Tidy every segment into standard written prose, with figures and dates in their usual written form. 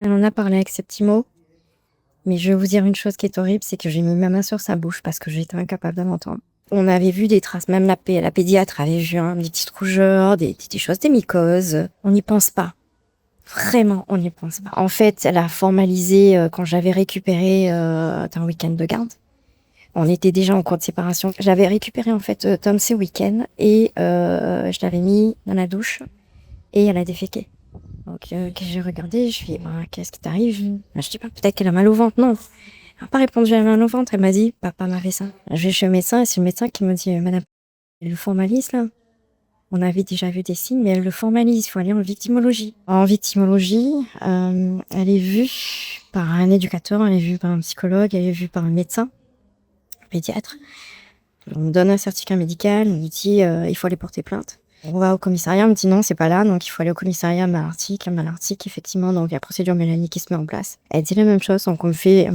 Elle en a parlé avec ses petits mots, mais je vais vous dire une chose qui est horrible, c'est que j'ai mis ma main sur sa bouche parce que j'étais incapable de l'entendre. On avait vu des traces, même la pédiatre avait vu des petites rougeurs, des choses, des mycoses. On n'y pense pas. Vraiment, on n'y pense pas. En fait, elle a formalisé quand j'avais récupéré un week-end de garde. On était déjà en cours de séparation. J'avais récupéré en fait Tom ce week-end et je l'avais mis dans la douche et elle a déféqué. Donc que j'ai regardé, je lui ai dit qu'est-ce qui t'arrive? Je dis pas peut-être qu'elle a mal au ventre, non. Elle n'a pas répondu à mal au ventre, elle m'a dit papa m'a fait ça. Je vais chez le médecin et c'est le médecin qui me dit madame, elle le formalise là. On avait déjà vu des signes, mais elle le formalise, il faut aller en victimologie. En victimologie, elle est vue par un éducateur, elle est vue par un psychologue, elle est vue par un médecin, un pédiatre. On me donne un certificat médical, on me dit il faut aller porter plainte. On va au commissariat, on me dit non, c'est pas là, donc il faut aller au commissariat Malartic. À Malartic, effectivement, donc la procédure Mélanie qui se met en place. Elle dit la même chose, donc on me fait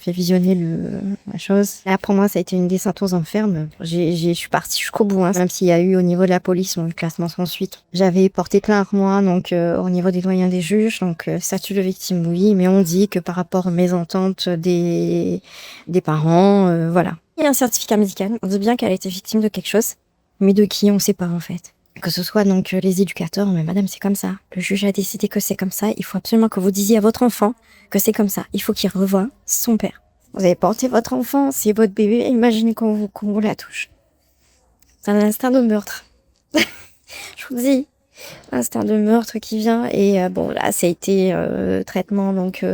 visionner la chose. Là, pour moi, ça a été une descente aux enfers. Je suis partie jusqu'au bout, hein, même s'il y a eu au niveau de la police, le classement sans suite. J'avais porté plainte, moi, donc au niveau des doyens des juges, donc statut de victime, oui, mais on dit que par rapport aux mésententes des parents, voilà. Il y a un certificat médical, on dit bien qu'elle a été victime de quelque chose. Mais de qui on sait pas en fait. Que ce soit donc les éducateurs, mais madame c'est comme ça. Le juge a décidé que c'est comme ça. Il faut absolument que vous disiez à votre enfant que c'est comme ça. Il faut qu'il revoie son père. Vous avez porté votre enfant, c'est votre bébé, imaginez qu'on vous la touche. C'est un instinct de meurtre. Je vous dis, instinct de meurtre qui vient et bon là ça a été traitement donc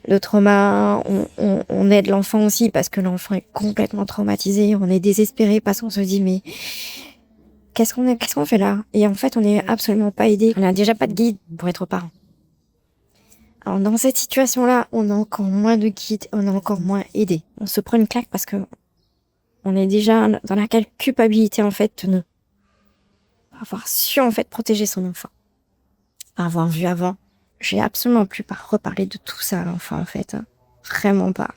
le trauma, on aide l'enfant aussi parce que l'enfant est complètement traumatisé, on est désespéré parce qu'on se dit mais qu'est-ce qu'on fait là? Et en fait, on n'est absolument pas aidé. On n'a déjà pas de guide pour être parent. Alors, dans cette situation-là, on a encore moins de guide, on a encore moins aidé. On se prend une claque parce que on est déjà dans la culpabilité, en fait, de ne pas avoir su, en fait, protéger son enfant. Pas avoir vu avant. J'ai absolument plus pas reparler de tout ça à l'enfant, en fait. Vraiment pas.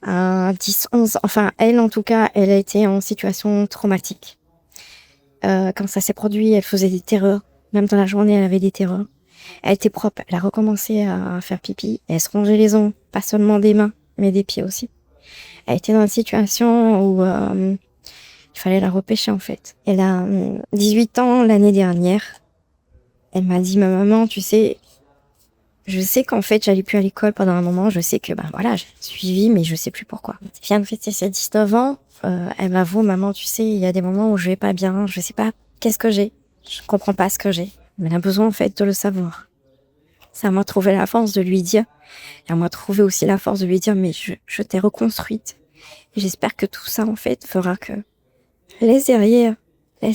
10, 11, enfin, elle, en tout cas, elle a été en situation traumatique. Quand ça s'est produit, elle faisait des terreurs. Même dans la journée, elle avait des terreurs. Elle était propre. Elle a recommencé à faire pipi. Elle se rongeait les ongles. Pas seulement des mains, mais des pieds aussi. Elle était dans une situation où il fallait la repêcher, en fait. Elle a 18 ans l'année dernière. Elle m'a dit, ma maman, tu sais, je sais qu'en fait, j'allais plus à l'école pendant un moment. Je sais que, voilà, j'ai suivi, mais je sais plus pourquoi. Elle vient de fêter ses 19 ans. Elle m'avoue, maman, tu sais, il y a des moments où je vais pas bien. Je sais pas qu'est-ce que j'ai. Je comprends pas ce que j'ai. Mais elle a besoin, en fait, de le savoir. Ça m'a trouvé la force de lui dire. Et elle m'a trouvé aussi la force de lui dire, mais je t'ai reconstruite. Et j'espère que tout ça, en fait, fera que laisse derrière. Je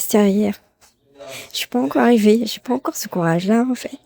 suis pas encore arrivée. J'ai pas encore ce courage-là, en fait.